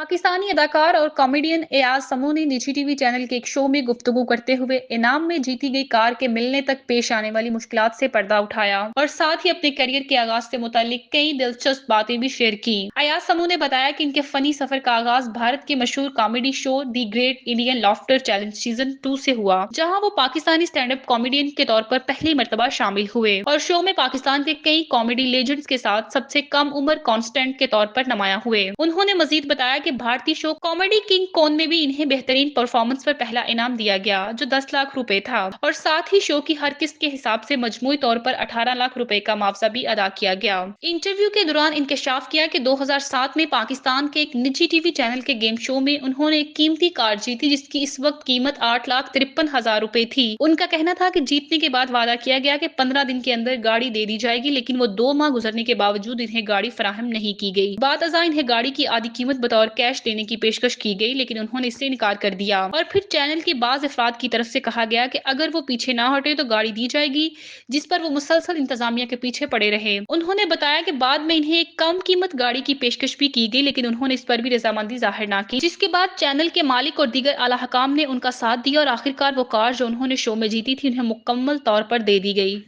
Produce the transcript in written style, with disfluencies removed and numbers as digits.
पाकिस्तानी अदाकार और कॉमेडियन एयाज समू ने निजी टीवी चैनल के एक शो में गुफ्तगू करते हुए इनाम में जीती गई कार के मिलने तक पेश आने वाली मुश्किलात से पर्दा उठाया और साथ ही अपने करियर के आगाज से मुतालिक कई दिलचस्प बातें भी शेयर की। एयाज समू ने बताया कि इनके फनी सफर का आगाज भारत के मशहूर comedy show the great Indian laughter challenge season 2 से हुआ, जहां वो पाकिस्तानी स्टैंड अप कॉमेडियन के तौर पर पहली मर्तबा शामिल हुए और शो में पाकिस्तान के कई कॉमेडी लेजेंड्स के साथ सबसे कम उम्र कांस्टेंट के तौर पर नुमाया हुए। उन्होंने मजीद बताया कि भारतीय शो कॉमेडी किंग कौन में भी इन्हें बेहतरीन परफॉर्मेंस पर पहला इनाम दिया गया, जो 10 लाख रुपए था, और साथ ही शो की हर किस्त के हिसाब से मजमूई तौर पर 18 लाख रुपए का मुआवजा भी अदा किया गया। इंटरव्यू के दौरान इंकशाफ किया कि 2007 में पाकिस्तान के एक निजी टीवी चैनल के गेम शो में उन्होंने एक कीमती कार जीती, जिसकी इस वक्त कीमत 8,53,000 रुपए थी। उनका कहना था कि जीतने के बाद वादा किया गया कि 15 दिन के अंदर गाड़ी दे दी जाएगी, लेकिन वो 2 माह गुजरने के बावजूद इन्हें गाड़ी फराहम नहीं की गई। बादअज़ां इन्हें गाड़ी की आधी कीमत बतौर कैश देने की पेशकश की गई, लेकिन उन्होंने इससे इनकार कर दिया और फिर चैनल के बाज़ अफराद की तरफ से कहा गया कि अगर वो पीछे ना हटे तो गाड़ी दी जाएगी, जिस पर वो मुसलसल इंतजामिया के पीछे पड़े रहे। उन्होंने बताया कि बाद में इन्हें एक कम कीमत गाड़ी की पेशकश भी की गई, लेकिन उन्होंने इस पर भी रजामंदी जाहिर ना की, जिसके बाद चैनल के मालिक और दीगर आला हकाम ने उनका साथ दिया और आखिरकार वो कार जो उन्होंने शो में जीती थी उन्हें मुकम्मल तौर पर दे दी गई।